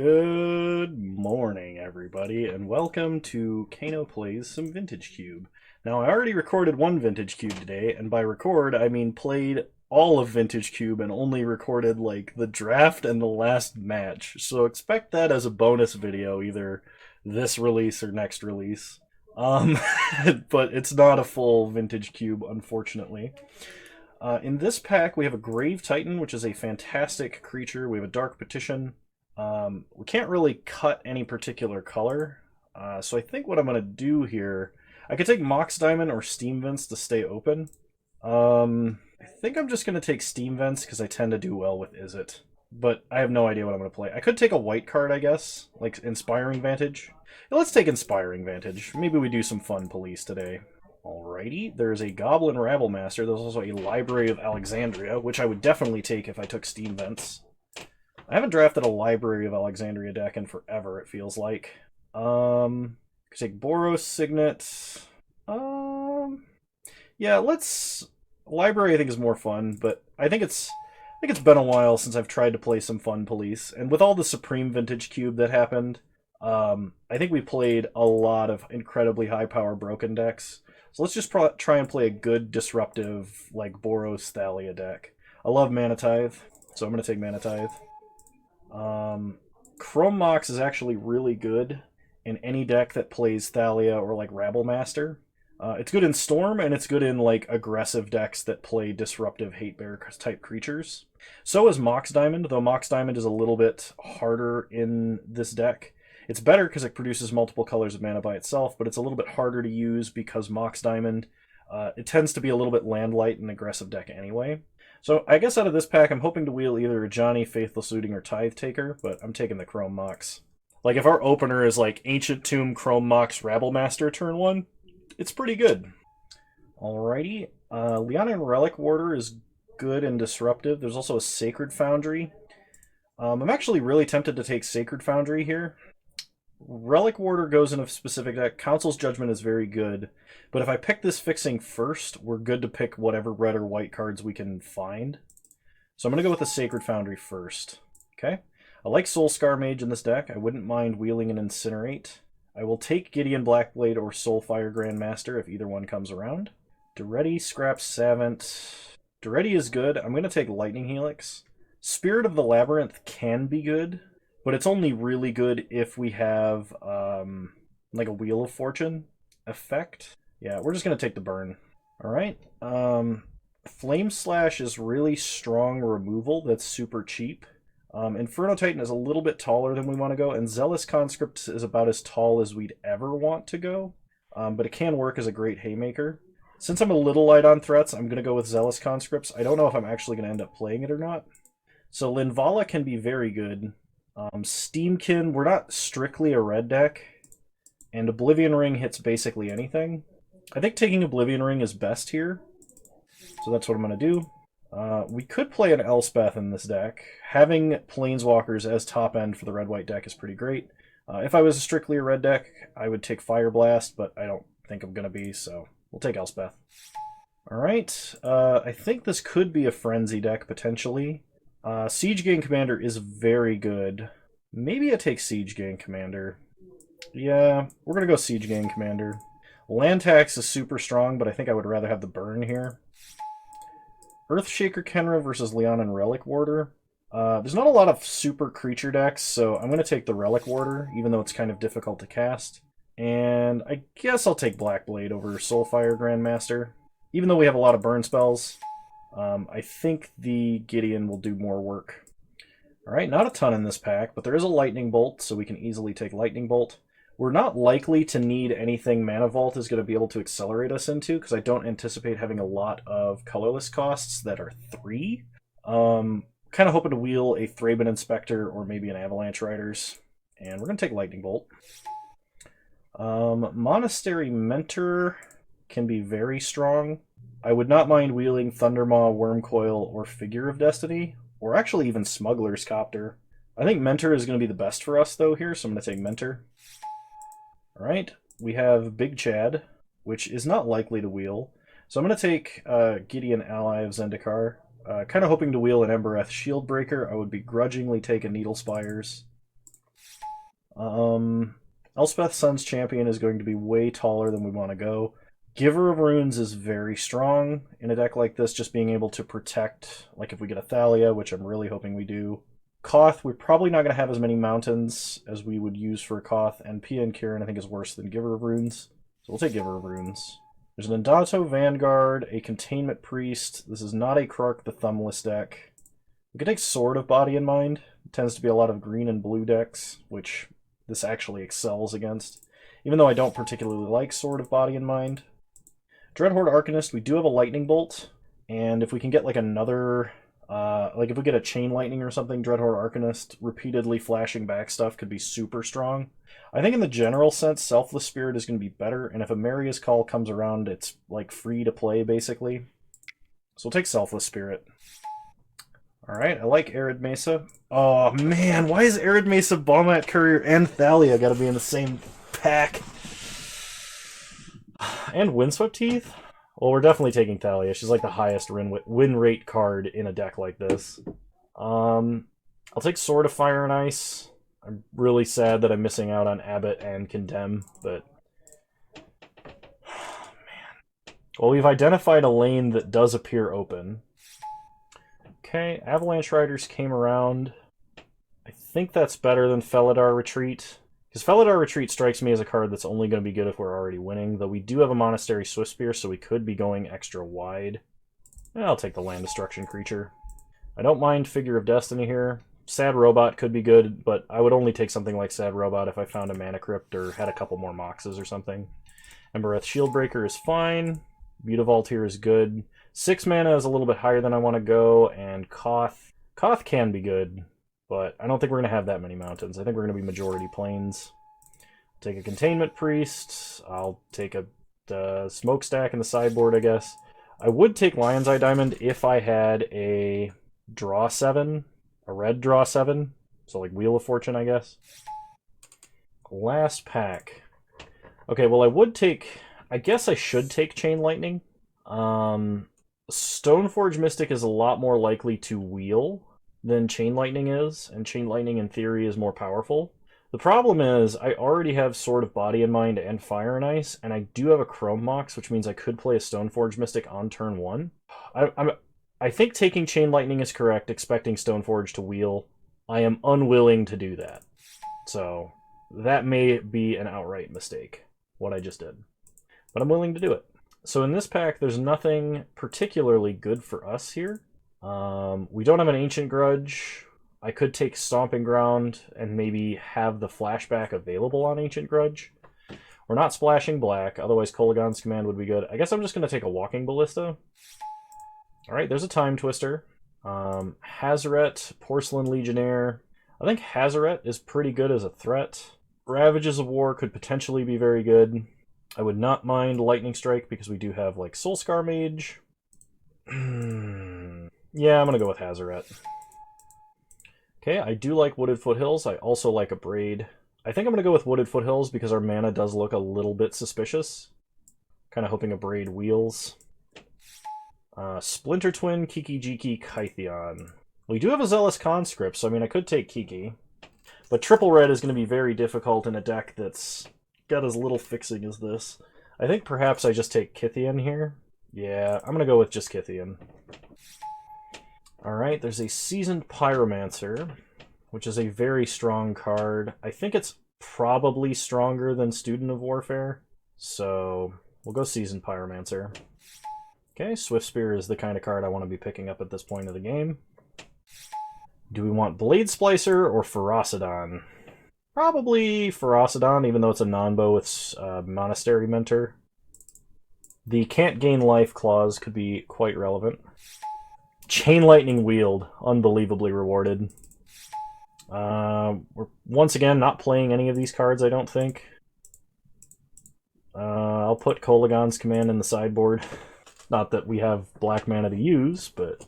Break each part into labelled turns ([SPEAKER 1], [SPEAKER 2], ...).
[SPEAKER 1] Good morning, everybody, and welcome to Kano Plays some Vintage Cube. Now, I already recorded one Vintage Cube today, and by record, I mean played all of Vintage Cube and only recorded, like, the draft and the last match. So expect that as a bonus video, either this release or next release. Um, but it's not a full Vintage Cube, unfortunately. In this pack, we have a Grave Titan, which is a fantastic creature. We have a Dark Petition. We can't really cut any particular color, so I think what I'm going to do here, I could take Mox Diamond or Steam Vents to stay open. I think I'm just going to take Steam Vents because I tend to do well with Izzet, but I have no idea what I'm going to play. I could take a white card, I guess, like Inspiring Vantage. Yeah, let's take Inspiring Vantage. Maybe we do some fun police today. Alrighty, there's a Goblin Rabble Master. There's also a Library of Alexandria, which I would definitely take if I took Steam Vents. I haven't drafted a Library of Alexandria deck in forever, it feels like. Could take Boros Signet. Yeah, let's... Library I think is more fun, but I think it's been a while since I've tried to play some fun police. And with all the Supreme Vintage Cube that happened, I think we played a lot of incredibly high power broken decks. So let's just try and play a good disruptive, like, Boros Thalia deck. I love Mana Tithe, so I'm going to take Mana Tithe. Chrome Mox is actually really good in any deck that plays Thalia or like Rabble Master. It's good in Storm, and it's good in like aggressive decks that play disruptive Hate Bear type creatures. So is Mox Diamond, though Mox Diamond is a little bit harder in this deck. It's better because it produces multiple colors of mana by itself, but it's a little bit harder to use because Mox Diamond, it tends to be a little bit land light in aggressive deck anyway. So I guess out of this pack, I'm hoping to wheel either a Johnny, Faithless Looting, or Tithe Taker, but I'm taking the Chrome Mox. Like, if our opener is like Ancient Tomb, Chrome Mox, Rabble Master turn 1, it's pretty good. Alrighty. Leonin Relic Warder is good and disruptive. There's also a Sacred Foundry. I'm actually really tempted to take Sacred Foundry here. Relic Warder goes in a specific deck. Council's Judgment is very good, but if I pick this fixing first, we're good to pick whatever red or white cards we can find. So I'm going to go with the Sacred Foundry first. Okay. I like Soulscar Mage in this deck. I wouldn't mind wheeling an Incinerate. I will take Gideon Blackblade or Soulfire Grandmaster if either one comes around. Duretti, Scrap Savant. Duretti is good. I'm going to take Lightning Helix. Spirit of the Labyrinth can be good, but it's only really good if we have like a Wheel of Fortune effect. Yeah, we're just going to take the burn. Alright. Flame Slash is really strong removal that's super cheap. Inferno Titan is a little bit taller than we want to go, and Zealous Conscript is about as tall as we'd ever want to go. But it can work as a great haymaker. Since I'm a little light on threats, I'm going to go with Zealous Conscripts. I don't know if I'm actually going to end up playing it or not. So Linvala can be very good. Steamkin, we're not strictly a red deck, and Oblivion Ring hits basically anything. I think taking Oblivion Ring is best here, so that's what I'm going to do. We could play an Elspeth in this deck. Having Planeswalkers as top end for the red-white deck is pretty great. If I was strictly a red deck, I would take Fire Blast, but I don't think I'm going to be, so we'll take Elspeth. Alright, I think this could be a Frenzy deck, potentially. Siege Gang Commander is very good. Maybe I take Siege Gang Commander. Yeah, we're going to go Siege Gang Commander. Land Tax is super strong, but I think I would rather have the burn here. Earthshaker Kenra versus Leonin Relic Warder. There's not a lot of super creature decks, so I'm going to take the Relic Warder, even though it's kind of difficult to cast. And I guess I'll take Blackblade over Soulfire Grandmaster. Even though we have a lot of burn spells, I think the Gideon will do more work. Alright, not a ton in this pack, but there is a Lightning Bolt, so we can easily take Lightning Bolt. We're not likely to need anything Mana Vault is going to be able to accelerate us into, because I don't anticipate having a lot of colorless costs that are 3. Kind of hoping to wheel a Thraben Inspector or maybe an Avalanche Riders. And we're going to take Lightning Bolt. Monastery Mentor can be very strong. I would not mind wheeling Thundermaw, Wormcoil, or Figure of Destiny, or actually even Smuggler's Copter. I think Mentor is going to be the best for us, though, here, so I'm going to take Mentor. Alright, we have Big Chad, which is not likely to wheel. So I'm going to take Gideon Ally of Zendikar. Kind of hoping to wheel an Embereth Shieldbreaker. I would begrudgingly take a Needle Spires. Elspeth Sun's champion is going to be way taller than we want to go. Giver of Runes is very strong in a deck like this, just being able to protect, like if we get a Thalia, which I'm really hoping we do. Koth, we're probably not going to have as many mountains as we would use for Koth, and Pia and Kieran I think is worse than Giver of Runes. So we'll take Giver of Runes. There's an Indato Vanguard, a Containment Priest. This is not a Krark the Thumbless deck. We could take Sword of Body and Mind. It tends to be a lot of green and blue decks, which this actually excels against. Even though I don't particularly like Sword of Body and Mind. Dreadhorde Arcanist, we do have a Lightning Bolt, and if we can get like another, like if we get a Chain Lightning or something, Dreadhorde Arcanist repeatedly flashing back stuff could be super strong. I think in the general sense, Selfless Spirit is going to be better, and if Ameria's Call comes around, it's like free to play basically. So we'll take Selfless Spirit. Alright, I like Arid Mesa. Oh man, why is Arid Mesa, Balmat Courier, and Thalia gotta be in the same pack? And Windswept Teeth? Well, we're definitely taking Thalia. She's like the highest win rate card in a deck like this. I'll take Sword of Fire and Ice. I'm really sad that I'm missing out on Abbott and Condemn, but... man. Well, we've identified a lane that does appear open. Okay, Avalanche Riders came around. I think that's better than Felidar Retreat. Because Felidar Retreat strikes me as a card that's only going to be good if we're already winning, though we do have a Monastery Swiftspear, so we could be going extra wide. I'll take the Land Destruction creature. I don't mind Figure of Destiny here. Sad Robot could be good, but I would only take something like Sad Robot if I found a Mana Crypt or had a couple more Moxes or something. Embereth Shieldbreaker is fine. Mutavault here is good. 6 mana is a little bit higher than I want to go, and Koth. Koth can be good, but I don't think we're going to have that many mountains. I think we're going to be majority plains. Take a Containment Priest. I'll take a Smokestack in the sideboard, I guess. I would take Lion's Eye Diamond if I had a Draw 7. A red Draw 7. So like Wheel of Fortune, I guess. Last pack. Okay, well I would take... I guess I should take Chain Lightning. Stoneforge Mystic is a lot more likely to wheel than Chain Lightning is, and Chain Lightning in theory is more powerful. The problem is, I already have Sword of Body and Mind and Fire and Ice, and I do have a Chrome Mox, which means I could play a Stoneforge Mystic on turn 1. I think taking Chain Lightning is correct, expecting Stoneforge to wheel. I am unwilling to do that. So, that may be an outright mistake, what I just did. But I'm willing to do it. So in this pack, there's nothing particularly good for us here. We don't have an Ancient Grudge. I could take Stomping Ground and maybe have the flashback available on Ancient Grudge. We're not splashing black, otherwise Kolaghan's Command would be good. I guess I'm just going to take a Walking Ballista. Alright, there's a Time Twister. Hazaret, Porcelain Legionnaire. I think Hazaret is pretty good as a threat. Ravages of War could potentially be very good. I would not mind Lightning Strike because we do have like Soulscar Mage. Yeah, I'm going to go with Hazaret. Okay, I do like Wooded Foothills. I also like a Braid. I think I'm going to go with Wooded Foothills because our mana does look a little bit suspicious. Kind of hoping a Braid wheels. Splinter Twin, Kiki Jiki, Kytheon. We do have a Zealous Conscript, so I mean I could take Kiki. But triple red is going to be very difficult in a deck that's got as little fixing as this. I think perhaps I just take Kytheon here. Yeah, I'm going to go with just Kytheon. Alright, there's a Seasoned Pyromancer, which is a very strong card. I think it's probably stronger than Student of Warfare, so we'll go Seasoned Pyromancer. Okay, Swiftspear is the kind of card I want to be picking up at this point of the game. Do we want Blade Splicer or Ferocidon? Probably Ferocidon, even though it's a non-bow with Monastery Mentor. The Can't Gain Life clause could be quite relevant. Chain Lightning Wield, unbelievably rewarded. We're once again not playing any of these cards, I don't think. I'll put Kolaghan's Command in the sideboard. Not that we have black mana to use, but...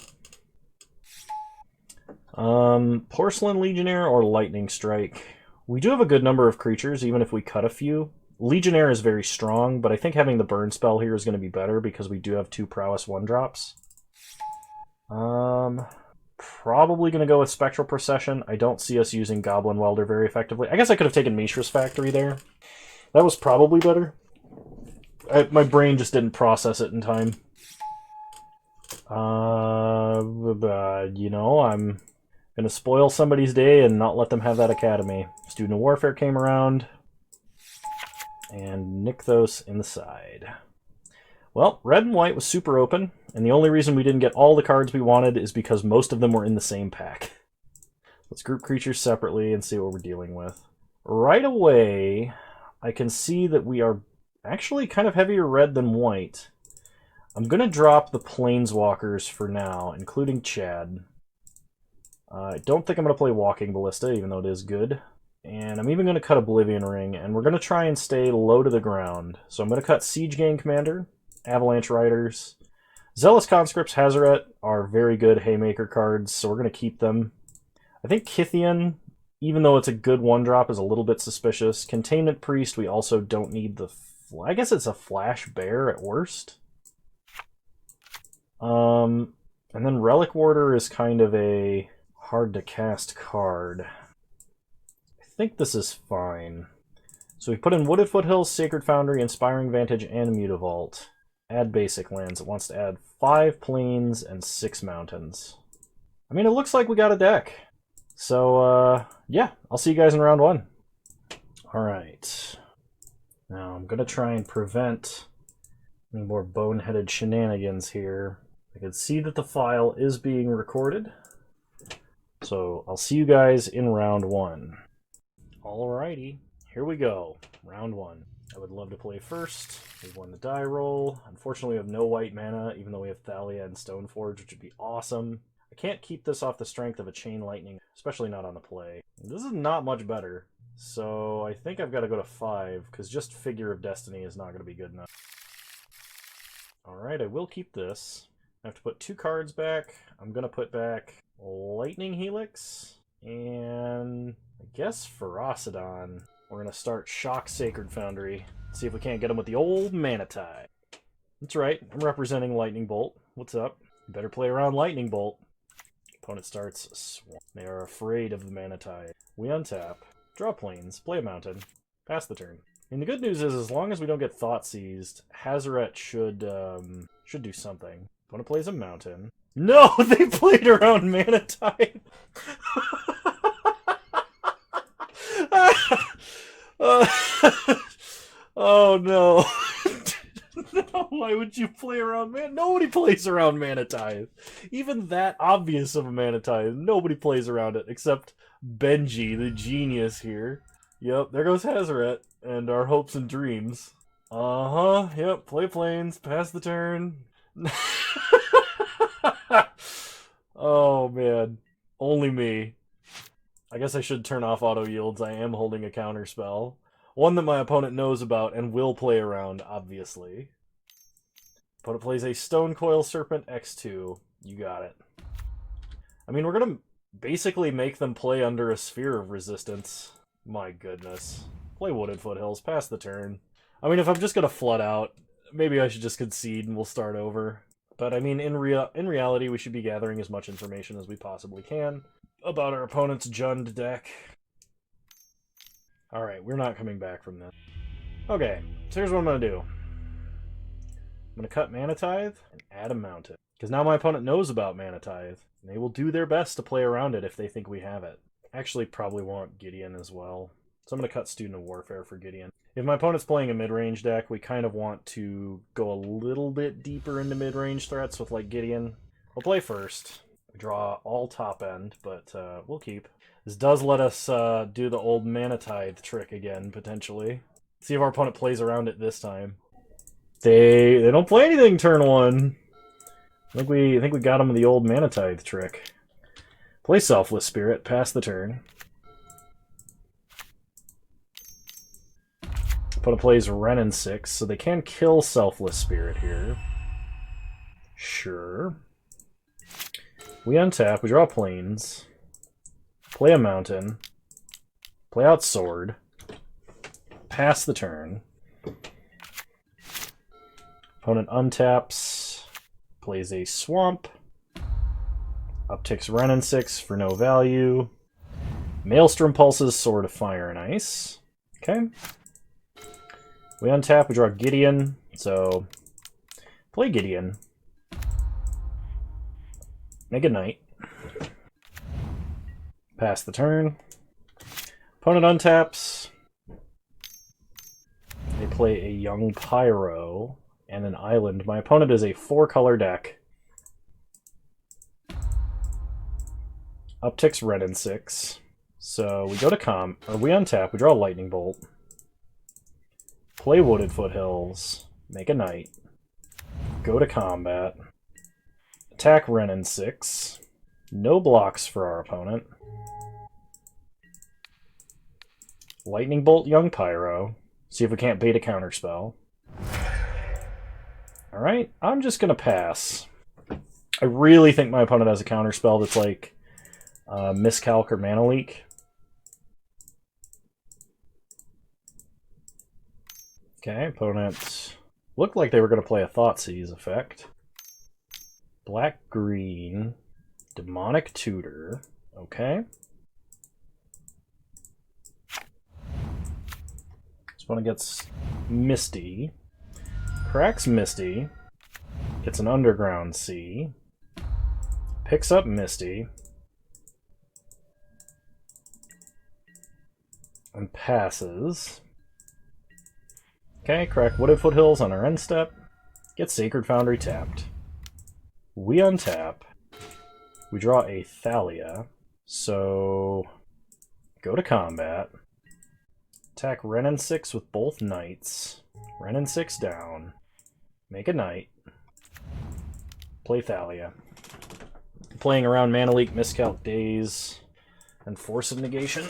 [SPEAKER 1] Porcelain Legionnaire or Lightning Strike? We do have a good number of creatures, even if we cut a few. Legionnaire is very strong, but I think having the burn spell here is going to be better because we do have 2 prowess 1-drops. probably going to go with Spectral Procession. I don't see us using Goblin Welder very effectively. I guess I could have taken Mishra's Factory there. That was probably better. My brain just didn't process it in time. You know, I'm going to spoil somebody's day and not let them have that academy. Student of Warfare came around. And Nykthos in the side. Well, red and white was super open, and the only reason we didn't get all the cards we wanted is because most of them were in the same pack. Let's group creatures separately and see what we're dealing with. Right away, I can see that we are actually kind of heavier red than white. I'm going to drop the Planeswalkers for now, including Chad. I don't think I'm going to play Walking Ballista, even though it is good. And I'm even going to cut Oblivion Ring, and we're going to try and stay low to the ground. So I'm going to cut Siege Gang Commander, Avalanche Riders. Zealous Conscripts, Hazaret are very good Haymaker cards, so we're going to keep them. I think Kythian, even though it's a good one-drop, is a little bit suspicious. Containment Priest, we also don't need the... I guess it's a Flash Bear at worst. And then Relic Warder is kind of a hard-to-cast card. I think this is fine. So we put in Wooded Foothills, Sacred Foundry, Inspiring Vantage, and Mutavault. Add basic lands. It wants to add 5 plains and 6 mountains. I mean, it looks like we got a deck. So, yeah, I'll see you guys in round 1. Alright. Now, I'm going to try and prevent any more boneheaded shenanigans here. I can see that the file is being recorded. So, I'll see you guys in round 1. Alrighty, here we go. Round 1. I would love to play first. We've won the die roll. Unfortunately, we have no white mana, even though we have Thalia and Stoneforge, which would be awesome. I can't keep this off the strength of a Chain Lightning, especially not on the play. This is not much better, so I think I've got to go to 5, because just Figure of Destiny is not going to be good enough. Alright, I will keep this. I have to put 2 cards back. I'm going to put back Lightning Helix, and I guess Ferocidon. We're going to start Shock Sacred Foundry. See if we can't get him with the old Mana Tide. That's right, I'm representing Lightning Bolt. What's up? You better play around Lightning Bolt. Opponent starts Swarm. They are afraid of the Mana Tide. We untap, draw plains, play a mountain, pass the turn. And the good news is, as long as we don't get Thought Seized, Hazaret should do something. Opponent plays a mountain. No, they played around Mana Tide. Oh no. No, why would you play around Mana? Nobody plays around Mana Tithe. Even that obvious of a Mana Tithe, nobody plays around it except Benji, the genius here. Yep, there goes Hazaret and our hopes and dreams. Yep, play plains, pass the turn. Oh man, only me. I guess I should turn off auto yields. I am holding a counter spell. One that my opponent knows about and will play around, obviously. Opponent plays a Stone Coil Serpent X2. You got it. I mean, we're going to basically make them play under a Sphere of Resistance. My goodness. Play Wooded Foothills, pass the turn. I mean, if I'm just going to flood out, maybe I should just concede and we'll start over. But I mean, in reality, we should be gathering as much information as we possibly can about our opponent's Jund deck. Alright, we're not coming back from this. Okay, so here's what I'm going to do. I'm going to cut Mana Tithe and add a mountain. Because now my opponent knows about Mana Tithe, and they will do their best to play around it if they think we have it. Actually, probably want Gideon as well. So I'm going to cut Student of Warfare for Gideon. If my opponent's playing a mid-range deck, we kind of want to go a little bit deeper into mid-range threats with, like, Gideon. We'll play first. We draw all top end, but we'll keep. This does let us do the old Mana Tithe trick again, potentially. See if our opponent plays around it this time. They don't play anything turn 1. I think we got them with the old Mana Tithe trick. Play Selfless Spirit, pass the turn. Opponent plays Wrenn and 6, so they can kill Selfless Spirit here. Sure. We untap, we draw plains. Play a mountain. Play out sword. Pass the turn. Opponent untaps. Plays a swamp. Upticks Renin 6 for no value. Maelstrom Pulses, Sword of Fire and Ice. Okay. We untap, we draw Gideon, so play Gideon. Make a knight. Pass the turn. Opponent untaps. They play a Young Pyro and an island. My opponent is a 4-color deck. Upticks Renin 6. So we go to we untap, we draw a Lightning Bolt. Play Wooded Foothills. Make a knight. Go to combat. Attack Renin 6. No blocks for our opponent. Lightning Bolt Young Pyro. See if we can't bait a counterspell. Alright, I'm just gonna pass. I really think my opponent has a counterspell that's like Miscalc or Mana Leak. Okay, opponent looked like they were going to play a Thoughtseize effect. Black-green, Demonic Tutor. Okay. This one gets Misty. Cracks Misty. Gets an Underground Sea. Picks up Misty. And passes. Okay, crack Wooded Foothills on our end step. Get Sacred Foundry tapped. We untap. We draw a Thalia. So go to combat. Attack Renin 6 with both knights. Renin 6 down. Make a knight. Play Thalia. Playing around Mana Leak, Miscalc Daze, and Force of Negation.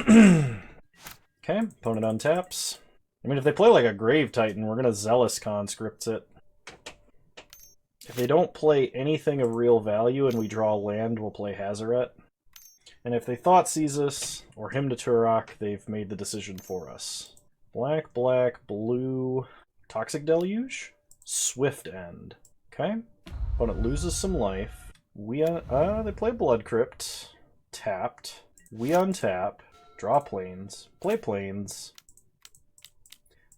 [SPEAKER 1] Okay, opponent untaps. I mean, if they play like a Grave Titan, we're going to Zealous Conscripts it. If they don't play anything of real value and we draw land, we'll play Hazaret. And if they Thoughtseize us or Hymn to Turok, they've made the decision for us. Black, black, blue, Toxic Deluge, Swift End. Okay, opponent loses some life. We they play Blood Crypt, tapped. We untap, draw plains, play plains.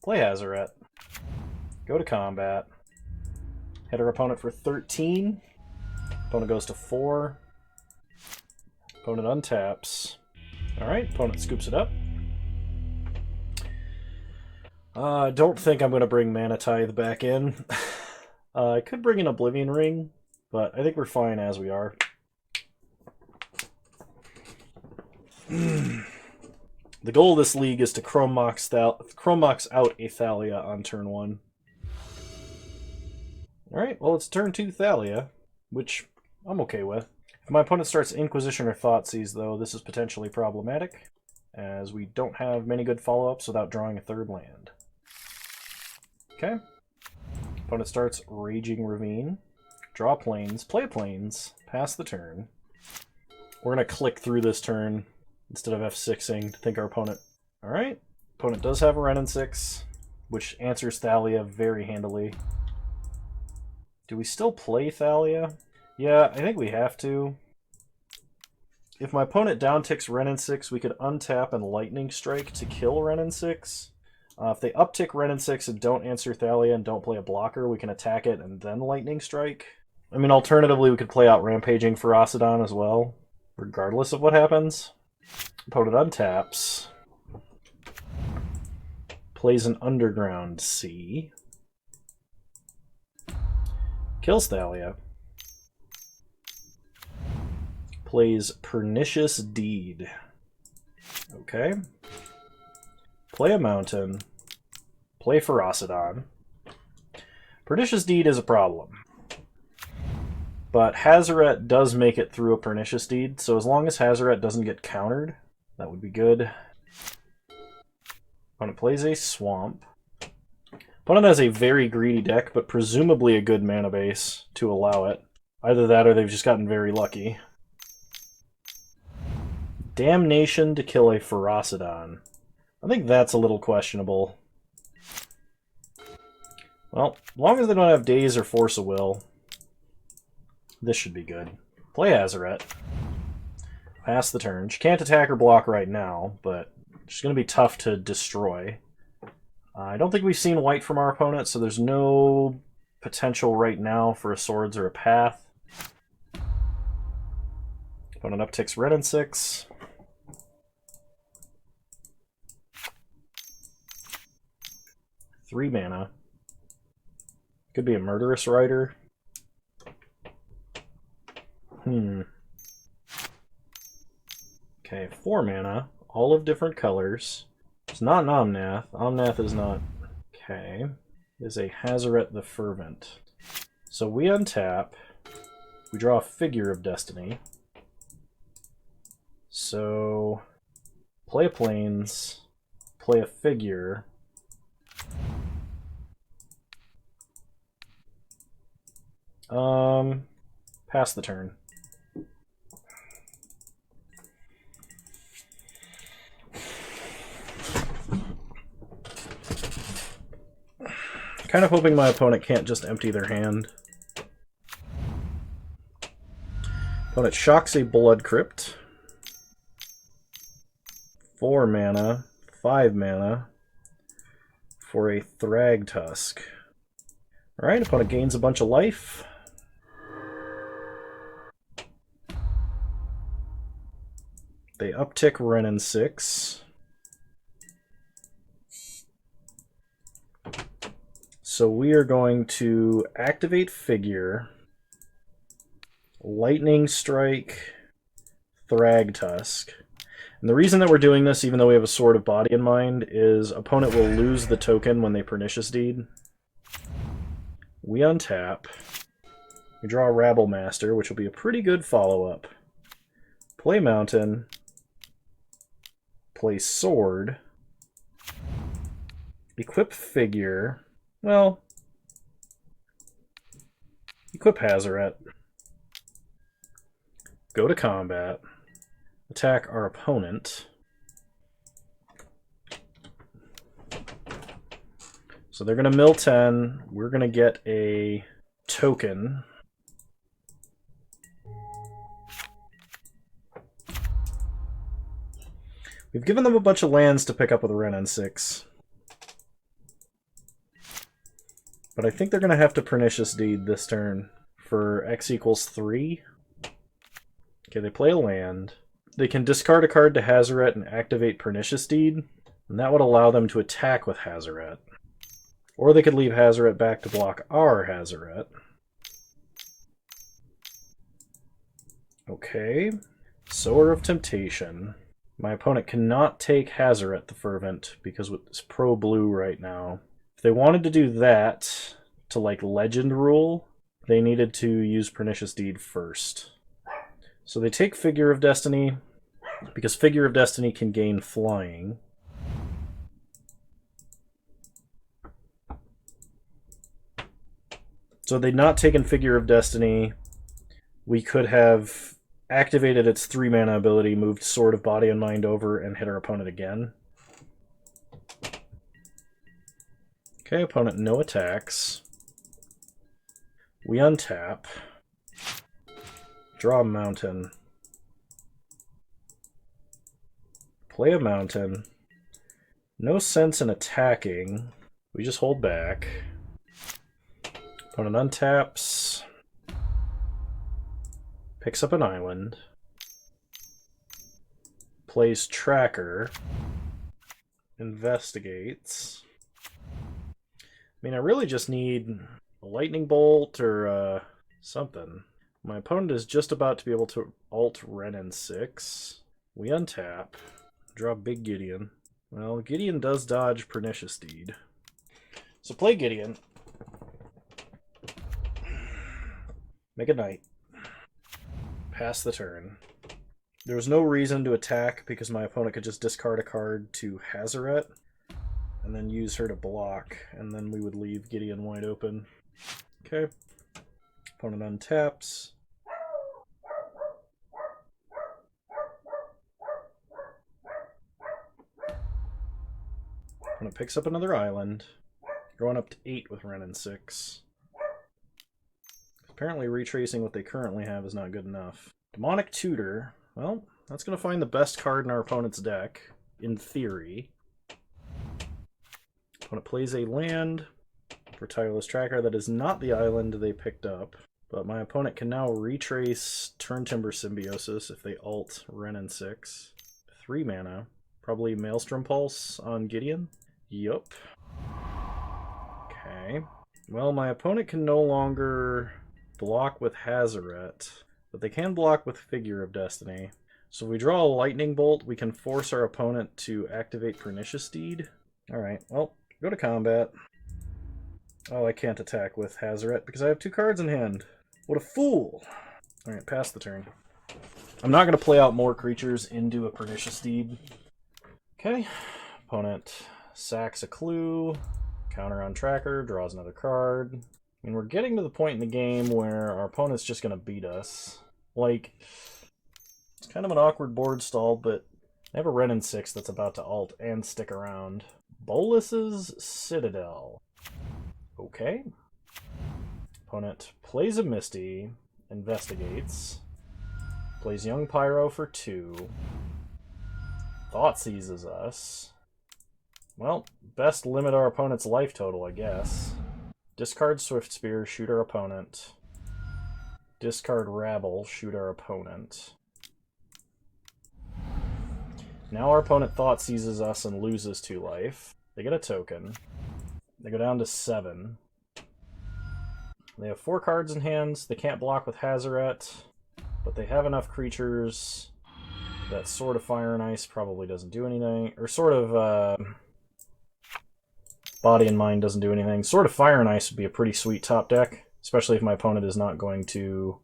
[SPEAKER 1] Play Hazaret. Go to combat. Hit our opponent for 13. Opponent goes to 4. Opponent untaps. Alright, opponent scoops it up. I don't think I'm going to bring Mana Tithe back in. I could bring an Oblivion Ring, but I think we're fine as we are. The goal of this league is to Chrome Mox out a Thalia on turn 1. Alright, well it's turn 2 Thalia, which I'm okay with. If my opponent starts Inquisition or Thoughtseize, though, this is potentially problematic, as we don't have many good follow-ups without drawing a third land. Okay. Opponent starts Raging Ravine. Draw plains, play plains, pass the turn. We're going to click through this turn instead of F6ing to think our opponent... Alright. Opponent does have a Renin 6, which answers Thalia very handily. Do we still play Thalia? Yeah, I think we have to. If my opponent downticks Renin 6, we could untap and Lightning Strike to kill Renin 6. If they uptick Renin 6 and don't answer Thalia and don't play a blocker, we can attack it and then Lightning Strike. I mean, alternatively, we could play out Rampaging Ferocidon as well, regardless of what happens. Opponent untaps. Plays an Underground Sea. Kills Thalia. Plays Pernicious Deed. Okay. Play a mountain. Play Ferocidon. Pernicious Deed is a problem. But Hazaret does make it through a Pernicious Deed, so as long as Hazaret doesn't get countered, that would be good. Opponent plays a Swamp. Opponent has a very greedy deck, but presumably a good mana base to allow it. Either that or they've just gotten very lucky. Damnation to kill a Ferocidon. I think that's a little questionable. Well, as long as they don't have Daze or Force of Will, this should be good. Play Hazaret. Pass the turn. She can't attack or block right now, but she's going to be tough to destroy. I don't think we've seen white from our opponent, so there's no potential right now for a swords or a path. Opponent upticks red and 6. Three mana. Could be a Murderous Rider. Okay, 4 mana. All of different colors. It's not an Omnath. Omnath is not... Okay. It is a Hazaret the Fervent. So we untap. We draw a Figure of Destiny. So... play a Plains. Play a Figure. Pass the turn. Kind of hoping my opponent can't just empty their hand. Opponent shocks a Blood Crypt. 4 mana, 5 mana for a Thrag Tusk. Alright, opponent gains a bunch of life. They uptick Renin 6. So we are going to activate Figure, Lightning Strike, Thrag Tusk. And the reason that we're doing this, even though we have a Sword of Body in mind, is opponent will lose the token when they Pernicious Deed. We untap. We draw a Rabble Master, which will be a pretty good follow-up. Play Mountain. Play Sword. Equip Figure. Well, equip Hazaret. Go to combat. Attack our opponent. So they're going to mill 10. We're going to get a token. We've given them a bunch of lands to pick up with Renin 6. But I think they're going to have to Pernicious Deed this turn for X equals 3. Okay, they play a land. They can discard a card to Hazaret and activate Pernicious Deed, and that would allow them to attack with Hazaret. Or they could leave Hazaret back to block our Hazaret. Okay, Sower of Temptation. My opponent cannot take Hazaret the Fervent because it's pro-blue right now. If they wanted to do that to, like, Legend rule, they needed to use Pernicious Deed first. So they take Figure of Destiny, because Figure of Destiny can gain flying. So had they not taken Figure of Destiny, we could have activated its 3 mana ability, moved Sword of Body and Mind over, and hit our opponent again. Okay, opponent no attacks. We untap. Draw a mountain. Play a mountain. No sense in attacking. We just hold back. Opponent untaps. Picks up an island. Plays Tracker. Investigates. I mean, I really just need a lightning bolt or something. My opponent is just about to be able to alt Renin 6. We untap. Draw Big Gideon. Well, Gideon does dodge Pernicious Deed. So play Gideon. Make a knight. Pass the turn. There was no reason to attack because my opponent could just discard a card to Hazaret and then use her to block, and then we would leave Gideon wide open. Okay. Opponent untaps. Opponent picks up another island. Going up to 8 with Renin 6. Apparently retracing what they currently have is not good enough. Demonic Tutor. Well, that's going to find the best card in our opponent's deck, in theory. Opponent plays a land for Tireless Tracker. That is not the island they picked up. But my opponent can now retrace Turn Timber Symbiosis if they alt Wrenn and 6. 3 mana. Probably Maelstrom Pulse on Gideon. Yup. Okay. Well, my opponent can no longer block with Hazaret, but they can block with Figure of Destiny. So if we draw a Lightning Bolt, we can force our opponent to activate Pernicious Deed. Alright, well, go to combat. Oh, I can't attack with Hazaret because I have 2 cards in hand. What a fool! Alright, pass the turn. I'm not going to play out more creatures into a Pernicious Deed. Okay, opponent sacks a clue, counter on tracker, draws another card. I mean, we're getting to the point in the game where our opponent's just going to beat us. Like, it's kind of an awkward board stall, but I have a Wrenn and 6 that's about to alt and stick around. Bolus's Citadel. Okay. Opponent plays a Misty, investigates, plays Young Pyro for 2, Thought Seizes us. Well, best limit our opponent's life total, I guess. Discard Swift Spear, shoot our opponent. Discard Rabble, shoot our opponent. Now our opponent Thought Seizes us and loses 2 life. They get a token. They go down to 7. They have 4 cards in hands. They can't block with Hazaret, but they have enough creatures that Sword of Fire and Ice probably doesn't do anything. Or Sword of Body and Mind doesn't do anything. Sword of Fire and Ice would be a pretty sweet top deck, especially if my opponent is not going to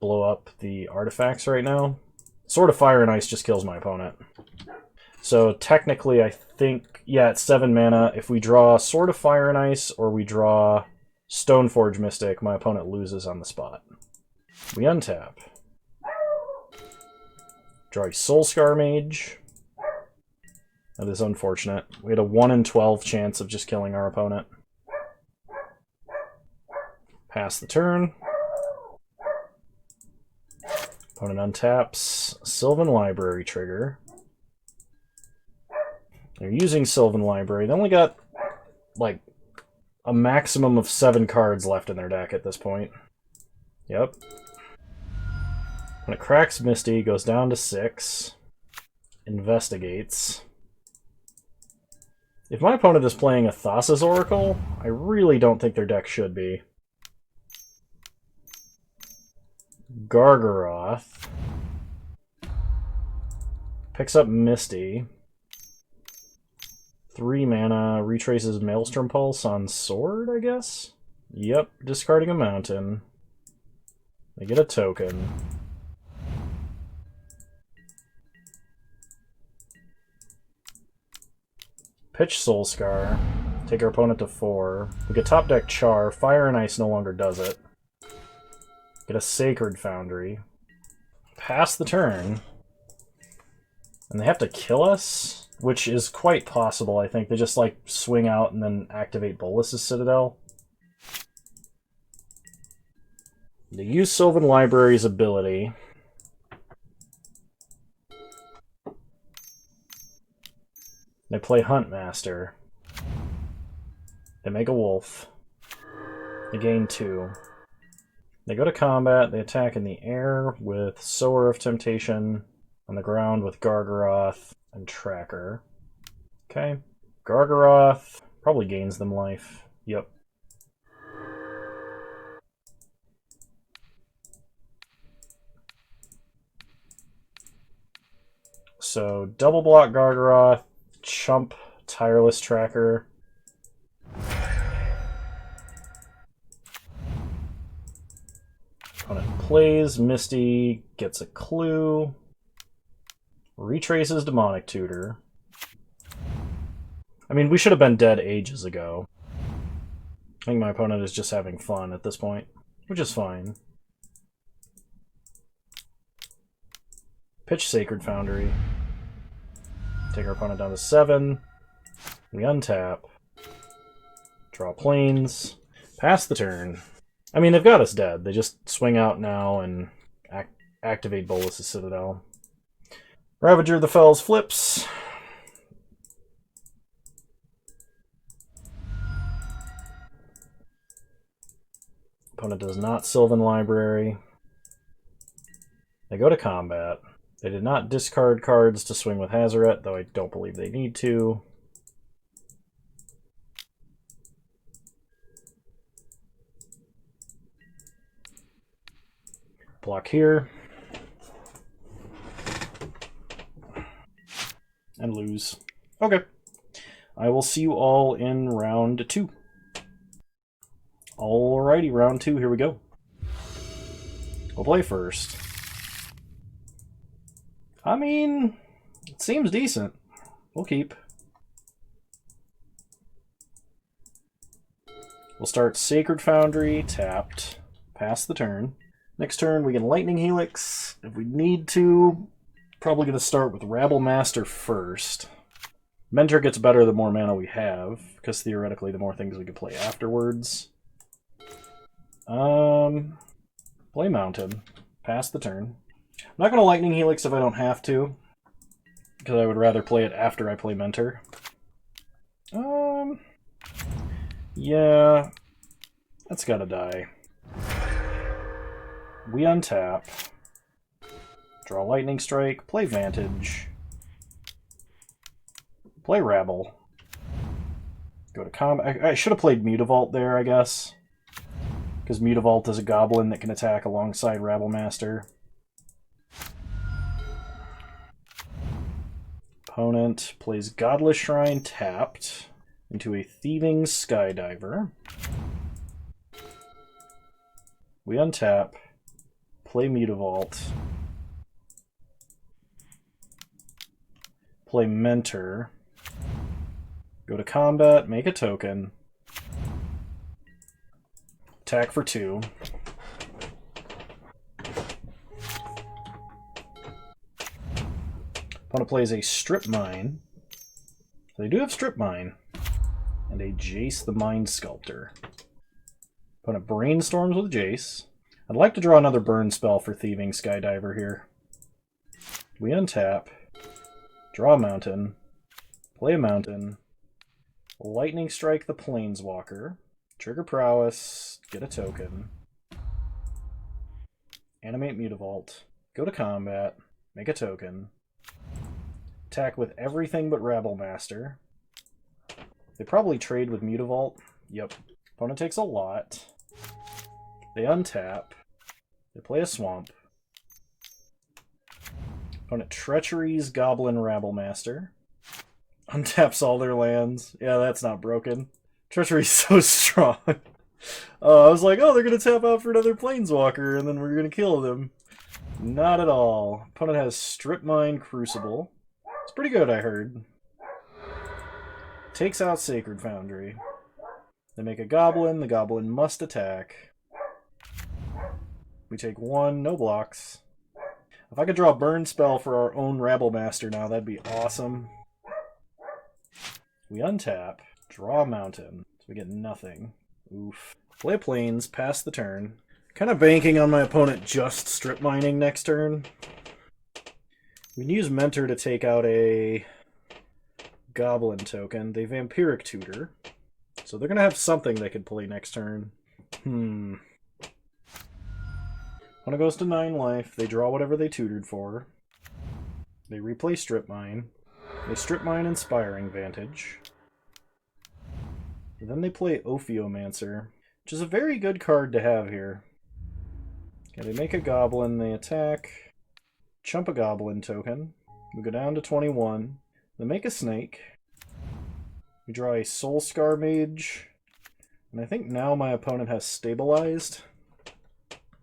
[SPEAKER 1] blow up the artifacts right now. Sword of Fire and Ice just kills my opponent. So technically, I think, yeah, it's 7 mana. If we draw Sword of Fire and Ice or we draw Stoneforge Mystic, my opponent loses on the spot. We untap. Draw a Soulscar Mage. That is unfortunate. We had a 1 in 12 chance of just killing our opponent. Pass the turn. Opponent untaps. Sylvan Library trigger. They're using Sylvan Library. They only got, like, a maximum of 7 cards left in their deck at this point. Yep. When it cracks Misty, goes down to 6. Investigates. If my opponent is playing a Thassa's Oracle, I really don't think their deck should be. Gargaroth. Picks up Misty. 3 mana, retraces Maelstrom Pulse on Sword, I guess? Yep, discarding a mountain. They get a token. Pitch Soulscar. Take our opponent to 4. We get top deck Char. Fire and Ice no longer does it. Get a Sacred Foundry. Pass the turn. And they have to kill us? Which is quite possible, I think. They just, like, swing out and then activate Bolus's Citadel. They use Sylvan Library's ability. They play Huntmaster. They make a wolf. They gain 2. They go to combat. They attack in the air with Sower of Temptation. On the ground with Gargaroth and Tracker. Okay. Gargaroth probably gains them life. Yep. So, double block Gargaroth, chump Tireless Tracker. Opponent plays Misty, gets a clue. Retraces Demonic Tutor. I mean, we should have been dead ages ago. I think my opponent is just having fun at this point, which is fine. Pitch Sacred Foundry. Take our opponent down to 7. We untap. Draw planes. Pass the turn. I mean, they've got us dead. They just swing out now and activate Bolus's Citadel. Ravager of the Fells flips. Opponent does not Sylvan Library. They go to combat. They did not discard cards to swing with Hazaret, though I don't believe they need to. Block here. And lose. Okay. I will see you all in round 2. Alrighty, round 2, here we go. We'll play first. I mean, it seems decent. We'll keep. We'll start Sacred Foundry, tapped. Pass the turn. Next turn, we can Lightning Helix. If we need to, probably going to start with Rabble Master first. Mentor gets better the more mana we have, because theoretically the more things we could play afterwards. Play Mountain. Pass the turn. I'm not going to Lightning Helix if I don't have to, because I would rather play it after I play Mentor. Yeah, that's gotta die. We untap. Draw Lightning Strike. Play Vantage. Play Rabble. Go to combat. I should have played Mutavault there, I guess. Because Mutavault is a goblin that can attack alongside Rabble Master. Opponent plays Godless Shrine tapped into a Thieving Skydiver. We untap. Play Mutavault. Play Mentor. Go to combat, make a token. Attack for 2. Opponent plays a Strip Mine. So they do have Strip Mine. And a Jace the Mind Sculptor. Opponent brainstorms with Jace. I'd like to draw another burn spell for Thieving Skydiver here. We untap. Draw a Mountain. Play a Mountain. Lightning Strike the Planeswalker. Trigger Prowess. Get a token. Animate Mutavault. Go to combat. Make a token. Attack with everything but Rabble Master. They probably trade with Mutavault. Yep. Opponent takes a lot. They untap. They play a Swamp. Opponent Treachery's Goblin Rabble Master. Untaps all their lands. Yeah, that's not broken. Treachery's so strong. I was like, oh, they're going to tap out for another Planeswalker, and then we're going to kill them. Not at all. Opponent has Strip Mine Crucible. It's pretty good, I heard. Takes out Sacred Foundry. They make a Goblin. The Goblin must attack. We take 1, no blocks. If I could draw a burn spell for our own Rabble Master now, that'd be awesome. We untap. Draw a Mountain. So we get nothing. Oof. Play Plains, pass the turn. Kind of banking on my opponent just Strip Mining next turn. We can use Mentor to take out a Goblin token. They Vampiric Tutor. So they're going to have something they could play next turn. Opponent goes to 9 life. They draw whatever they tutored for. They replay Strip Mine. They Strip Mine Inspiring Vantage. And then they play Ophiomancer, which is a very good card to have here. Okay, they make a Goblin, they attack. Chump a Goblin token. We go down to 21. They make a Snake. We draw a Soulscar Mage. And I think now my opponent has Stabilized.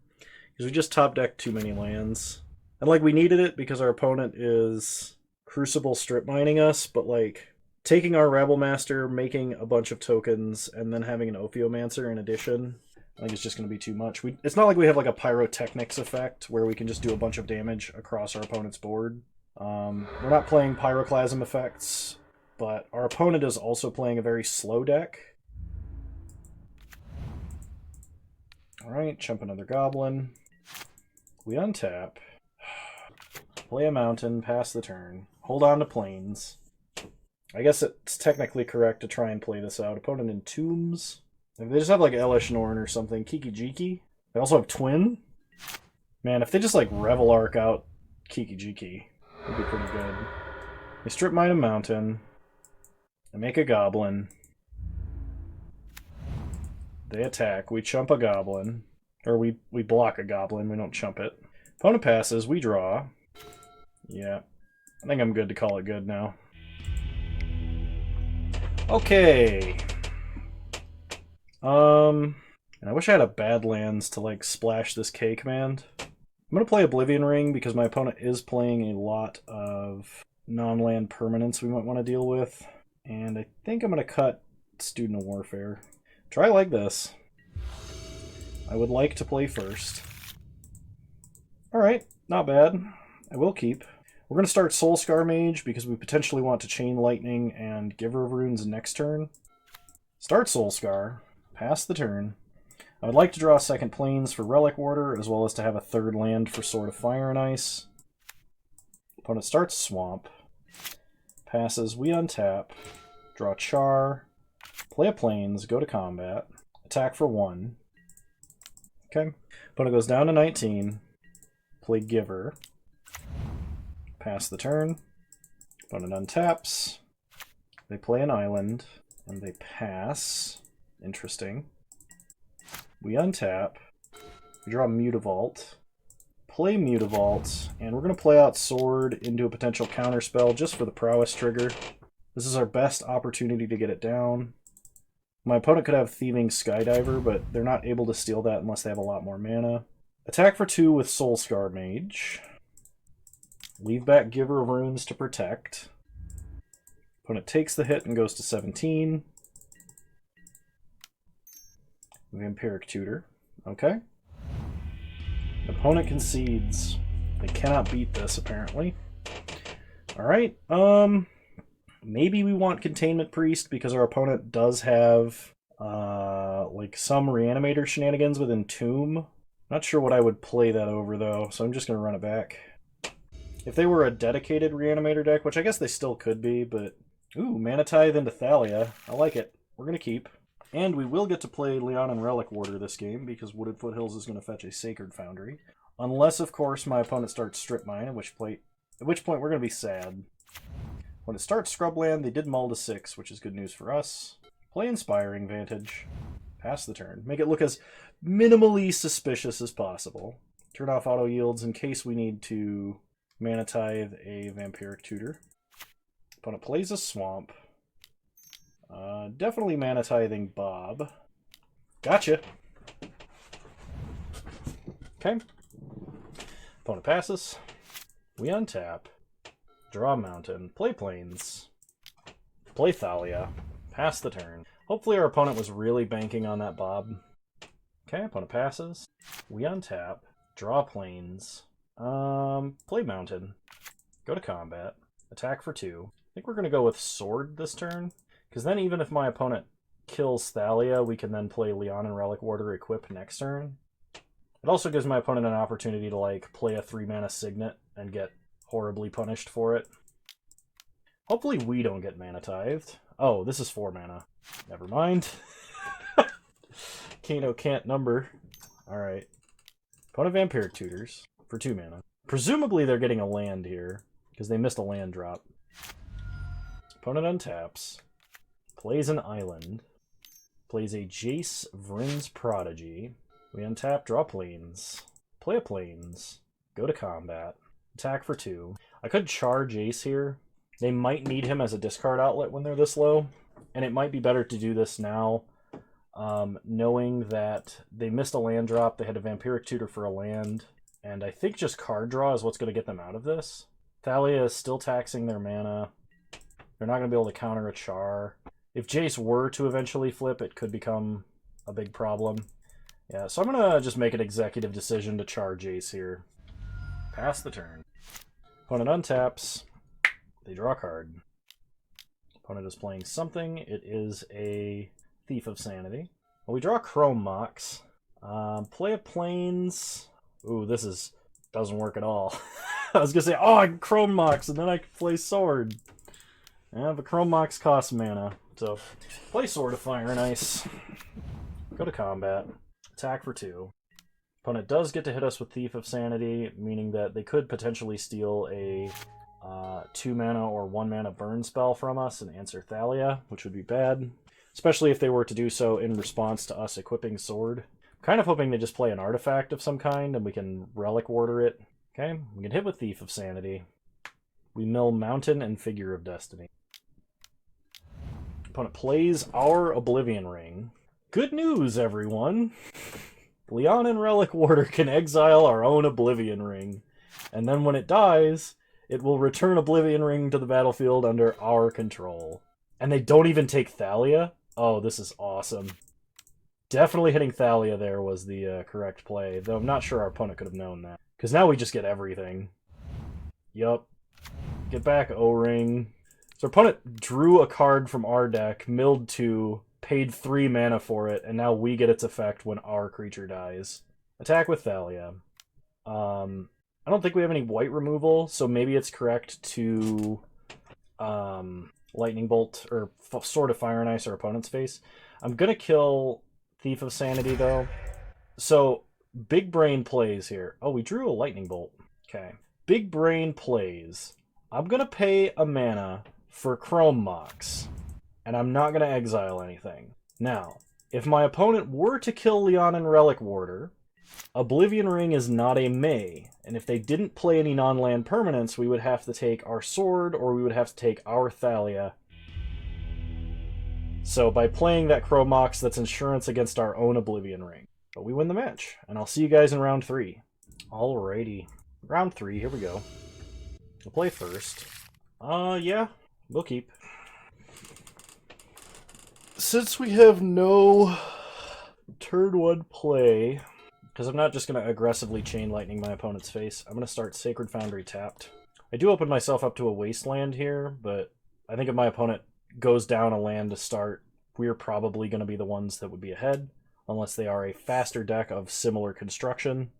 [SPEAKER 1] Because we just top decked too many lands. And like we needed it because our opponent is Crucible Strip Mining us, but like taking our Rabble Master, making a bunch of tokens, and then having an Ophiomancer in addition, I think it's just going to be too much. It's not like we have like a Pyrotechnics effect where we can just do a bunch of damage across our opponent's board. We're not playing Pyroclasm effects, but our opponent is also playing a very slow deck. Alright, chump another goblin. We untap. Play a mountain, pass the turn. Hold on to plains. I guess it's technically correct to try and play this out. Opponent entombs. If they just have like Elish Norn or something, Kiki Jiki. They also have Twin. Man, if they just like Revel Arc out Kiki Jiki, it'd be pretty good. They strip mine a mountain. They make a goblin. They attack. We chump a goblin. Or we block a goblin. We don't chump it. Opponent passes. We draw. Yeah. I think I'm good to call it good now. Okay. And I wish I had a Badlands to like splash this K command. I'm going to play Oblivion Ring because my opponent is playing a lot of non-land permanents we might want to deal with. And I think I'm going to cut Student of Warfare. Try like this. I would like to play first. Alright, not bad. I will keep. We're going to start Soulscar Mage because we potentially want to Chain Lightning and Giver of Runes next turn. Start Soulscar. Pass the turn. I would like to draw second Plains for Relic Warder, as well as to have a third land for Sword of Fire and Ice. Opponent starts Swamp. Passes, we untap. Draw Char. Play a Plains, go to combat. Attack for 1. Okay. Opponent goes down to 19. Play Giver. Pass the turn. Opponent untaps. They play an island, and they pass. Interesting. We untap. We draw Mutavault. Play Mutavault, and we're going to play out Sword into a potential counterspell just for the prowess trigger. This is our best opportunity to get it down. My opponent could have Thieving Skydiver, but they're not able to steal that unless they have a lot more mana. Attack for 2 with Soulscar Mage. Leave back Giver of Runes to protect. Opponent takes the hit and goes to 17. Vampiric Tutor. Okay. Opponent concedes. They cannot beat this, apparently. Alright, maybe we want Containment Priest because our opponent does have, like, some Reanimator shenanigans with Entomb. Not sure what I would play that over, though, so I'm just going to run it back. If they were a dedicated Reanimator deck, which I guess they still could be, but... Ooh, Mana Tithe into Thalia. I like it. We're going to keep. And we will get to play Leon and Relic Warder this game, because Wooded Foothills is going to fetch a Sacred Foundry. Unless, of course, my opponent starts Strip Mine, at which point we're going to be sad. When it starts Scrubland, they did mull to 6, which is good news for us. Play Inspiring Vantage. Pass the turn. Make it look as minimally suspicious as possible. Turn off auto yields in case we need to Mana Tithe a Vampiric Tutor. Opponent plays a Swamp. Definitely Mana Tithing Bob. Gotcha! Okay. Opponent passes. We untap. Draw Mountain. Play Plains. Play Thalia. Pass the turn. Hopefully our opponent was really banking on that Bob. Okay, opponent passes. We untap. Draw Plains. Play Mountain. Go to combat. Attack for 2. I think we're going to go with Sword this turn. Because then even if my opponent kills Thalia, we can then play Leon and Relic Warder equip next turn. It also gives my opponent an opportunity to like play a 3-mana Signet and get horribly punished for it. Hopefully we don't get Mana Tithed. Oh, this is 4 mana. Never mind. Kano can't number. Alright. Opponent Vampiric Tutors for 2 mana. Presumably they're getting a land here, because they missed a land drop. Opponent untaps. Plays an island. Plays a Jace Vryn's Prodigy. We untap, draw Plains. Play a Plains. Go to combat. Attack for 2. I could charge Jace here. They might need him as a discard outlet when they're this low. And it might be better to do this now, knowing that they missed a land drop. They had a Vampiric Tutor for a land. And I think just card draw is what's going to get them out of this. Thalia is still taxing their mana. They're not going to be able to counter a Char. If Jace were to eventually flip, it could become a big problem. Yeah, so I'm going to just make an executive decision to char Jace here. Pass the turn. Opponent untaps. They draw a card. Opponent is playing something. It is a Thief of Sanity. Well, we draw Chrome Mox. Play a plains. Ooh, doesn't work at all. I was gonna say, oh, I can Chrome Mox, and then I can play Sword. Yeah, but Chrome Mox costs mana. So, play Sword of Fire and Ice. Go to combat. Attack for 2. Opponent does get to hit us with Thief of Sanity, meaning that they could potentially steal a 2 mana or 1 mana burn spell from us and answer Thalia, which would be bad. Especially if they were to do so in response to us equipping Sword. I'm kind of hoping they just play an artifact of some kind and we can Relic Warder it. Okay, we can hit with Thief of Sanity. We mill Mountain and Figure of Destiny. Opponent plays our Oblivion Ring. Good news, everyone! Leon and Relic Warder can exile our own Oblivion Ring, and then when it dies, it will return Oblivion Ring to the battlefield under our control. And they don't even take Thalia? Oh, this is awesome. Definitely hitting Thalia there was the correct play, though I'm not sure our opponent could have known that. Because now we just get everything. Yup. Get back O-Ring. So our opponent drew a card from our deck, milled 2, paid 3 mana for it, and now we get its effect when our creature dies. Attack with Thalia. I don't think we have any white removal, so maybe it's correct to Lightning Bolt, or Sword of Fire and Ice our opponent's face. I'm going to kill Thief of Sanity, though. So, Big Brain plays here. Oh, we drew a Lightning Bolt. Okay. Big Brain plays. I'm going to pay a mana for Chrome Mox, and I'm not going to exile anything. Now, if my opponent were to kill Leon and Relic Warder, Oblivion Ring is not a May, and if they didn't play any non-land permanents, we would have to take our Sword, or we would have to take our Thalia. So by playing that Chrome Mox, that's insurance against our own Oblivion Ring. But we win the match, and I'll see you guys in round 3. Alrighty. Round 3, here we go. We'll play first. Yeah, we'll keep. Since we have no turn 1 play, because I'm not just going to aggressively Chain Lightning my opponent's face, I'm going to start Sacred Foundry tapped. I do open myself up to a Wasteland here, but I think if my opponent goes down a land to start, we're probably going to be the ones that would be ahead, unless they are a faster deck of similar construction.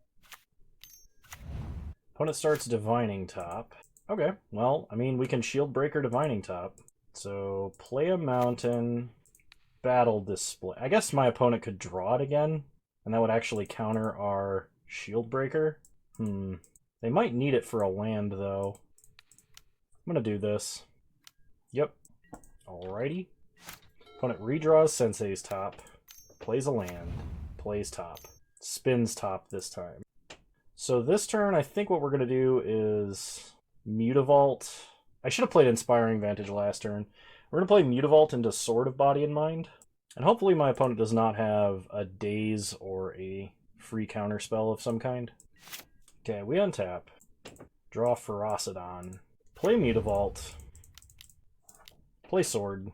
[SPEAKER 1] Opponent starts Divining Top. Okay, well, I mean, we can Shield Breaker Divining Top. So, play a Mountain, Battle Display. I guess my opponent could draw it again, and that would actually counter our Shield Breaker. They might need it for a land, though. I'm going to do this. Yep. Alrighty. Opponent redraws Sensei's Top, plays a land, plays top, spins top this time. So this turn, I think what we're going to do is Mutavault. I should have played Inspiring Vantage last turn. We're going to play Mutavault into Sword of Body and Mind. And hopefully my opponent does not have a Daze or a free counter spell of some kind. Okay, we untap. Draw Ferocidon. Play Mutavault. Play Sword.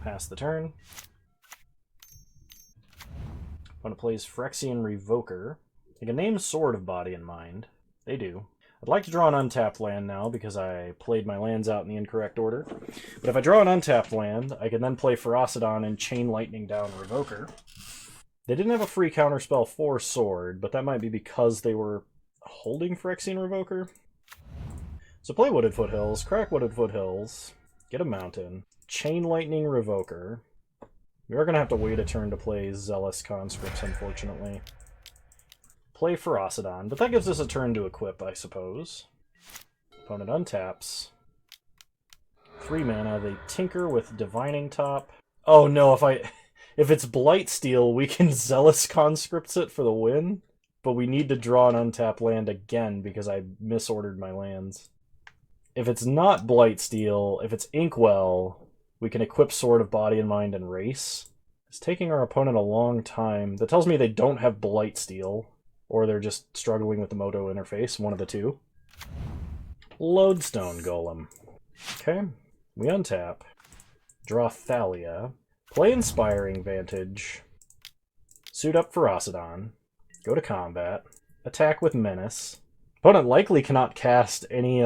[SPEAKER 1] Pass the turn. Opponent plays Phyrexian Revoker. They can name Sword of Body and Mind. They do. I'd like to draw an untapped land now because I played my lands out in the incorrect order. But if I draw an untapped land, I can then play Ferocidon and Chain Lightning down Revoker. They didn't have a free counterspell for Sword, but that might be because they were holding Phyrexian Revoker. So play Wooded Foothills, crack Wooded Foothills, get a Mountain, Chain Lightning Revoker. We are going to have to wait a turn to play Zealous Conscripts, unfortunately. Play Ferocidon, but that gives us a turn to equip, I suppose. Opponent untaps. 3 mana, they tinker with Divining Top. Oh no, if it's Blightsteel, we can Zealous Conscripts it for the win, but we need to draw an untapped land again because I misordered my lands. If it's not Blightsteel, if it's Inkwell, we can equip Sword of Body and Mind and Race. It's taking our opponent a long time. That tells me they don't have Blightsteel. Or they're just struggling with the Moto interface, one of the two. Lodestone Golem. Okay, we untap. Draw Thalia. Play Inspiring Vantage. Suit up Ferocidon. Go to combat. Attack with Menace. Opponent likely cannot cast any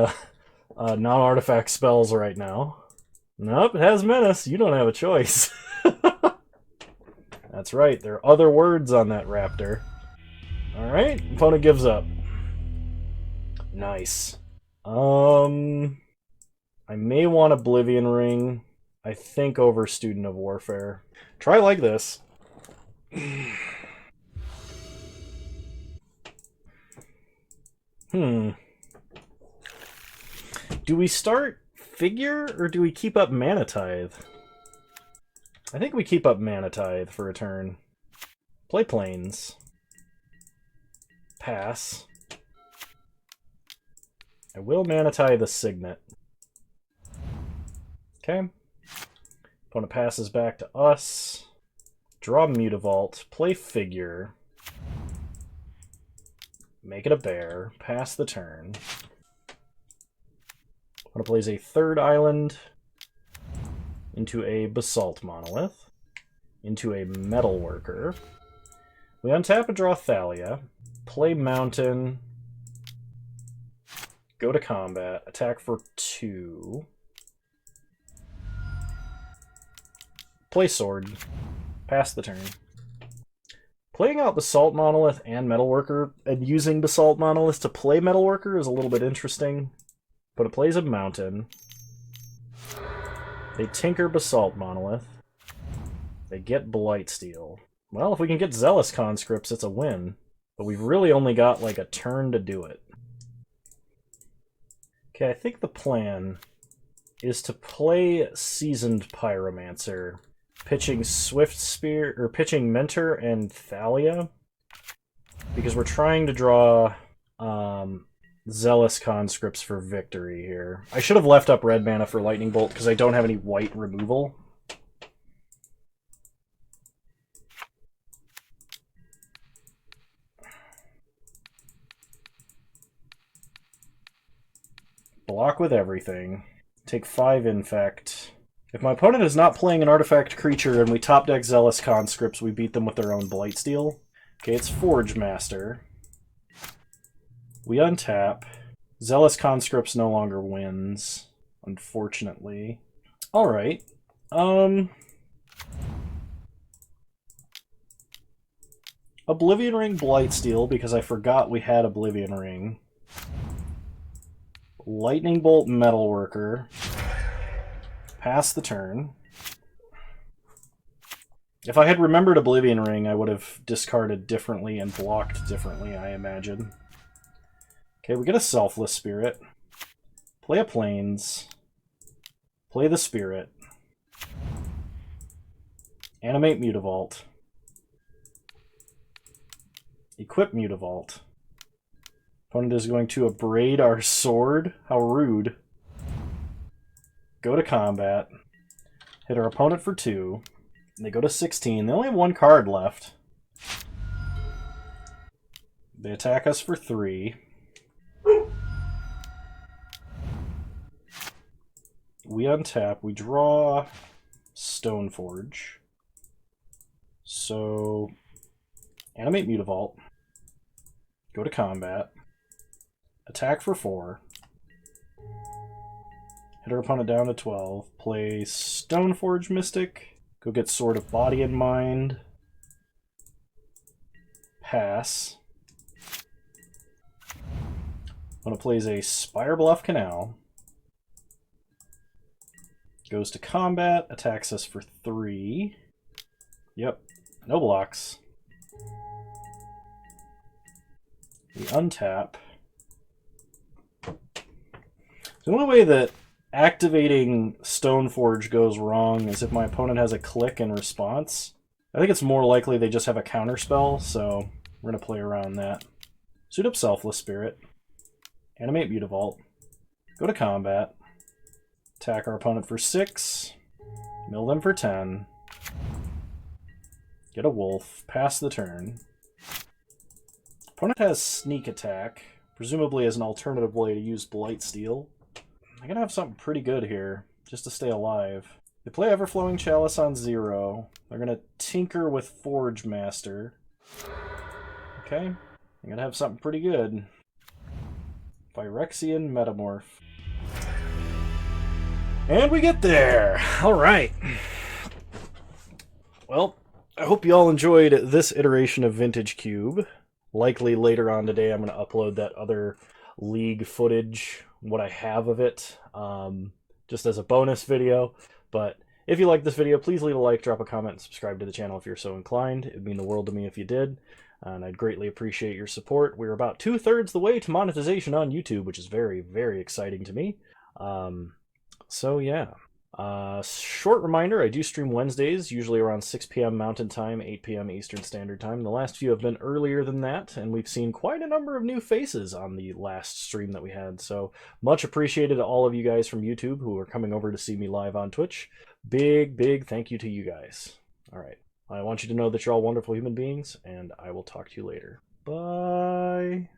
[SPEAKER 1] non-artifact spells right now. Nope, it has Menace. You don't have a choice. That's right, there are other words on that raptor. Alright, opponent gives up. Nice. I may want Oblivion Ring. I think over Student of Warfare. Try like this. Do we start Figure, or do we keep up Mana Tithe? I think we keep up Mana Tithe for a turn. Play Plains. Pass. I will Mana Tithe the Signet. Okay. Opponent passes back to us. Draw Mutavault. Play Figure. Make it a bear. Pass the turn. Opponent plays a third island into a Basalt Monolith. Into a Metal Worker. We untap and draw Thalia. Play Mountain. Go to combat. Attack for 2. Play Sword. Pass the turn. Playing out Basalt Monolith and Metalworker and using Basalt Monolith to play Metalworker is a little bit interesting. But it plays a Mountain. They tinker Basalt Monolith. They get Blightsteel. Well, if we can get Zealous Conscripts, it's a win. But we've really only got like a turn to do it. Okay, I think the plan is to play Seasoned Pyromancer, pitching Swift Spear, or pitching Mentor and Thalia, because we're trying to draw Zealous Conscripts for victory here. I should have left up red mana for Lightning Bolt because I don't have any white removal. Block with everything. Take 5 Infect. If my opponent is not playing an artifact creature and we top deck Zealous Conscripts, we beat them with their own Blightsteel. Okay, it's Forge Master. We untap. Zealous Conscripts no longer wins, unfortunately. Alright. Oblivion Ring Blightsteel, because I forgot we had Oblivion Ring. Lightning Bolt Metalworker. Pass the turn. If I had remembered Oblivion Ring, I would have discarded differently and blocked differently, I imagine. Okay, we get a Selfless Spirit. Play a Plains. Play the Spirit. Animate Mutavault. Equip Mutavault. Opponent is going to abrade our sword. How rude. Go to combat. Hit our opponent for 2. They go to 16. They only have 1 card left. They attack us for 3. We untap. We draw Stoneforge. So, animate Mutavault. Go to combat. Attack for 4. Hit our opponent down to 12. Play Stoneforge Mystic. Go get Sword of Body and Mind. Pass. Opponent plays a Spirebluff Canal. Goes to combat. Attacks us for 3. Yep. No blocks. We untap. The only way that activating Stoneforge goes wrong is if my opponent has a click in response. I think it's more likely they just have a counterspell, so we're going to play around that. Suit up Selfless Spirit. Animate Mutavault. Go to combat. Attack our opponent for 6. Mill them for 10. Get a Wolf. Pass the turn. Opponent has Sneak Attack, presumably as an alternative way to use Blightsteel. I'm going to have something pretty good here, just to stay alive. They play Everflowing Chalice on 0. They're going to tinker with Forge Master. Okay, I'm going to have something pretty good. Phyrexian Metamorph. And we get there! Alright. Well, I hope you all enjoyed this iteration of Vintage Cube. Likely later on today, I'm going to upload that other League footage, what I have of it, just as a bonus video. But if you like this video, please leave a like, drop a comment, and subscribe to the channel if you're so inclined. It would mean the world to me if you did, and I'd greatly appreciate your support. We're about 2/3 the way to monetization on YouTube, which is very, very exciting to me. So yeah. Short reminder, I do stream Wednesdays, usually around 6 p.m. Mountain Time, 8 p.m. Eastern Standard Time. The last few have been earlier than that, and we've seen quite a number of new faces on the last stream that we had. So much appreciated to all of you guys from YouTube who are coming over to see me live on Twitch. Big, big thank you to you guys. All right. I want you to know that you're all wonderful human beings, and I will talk to you later. Bye.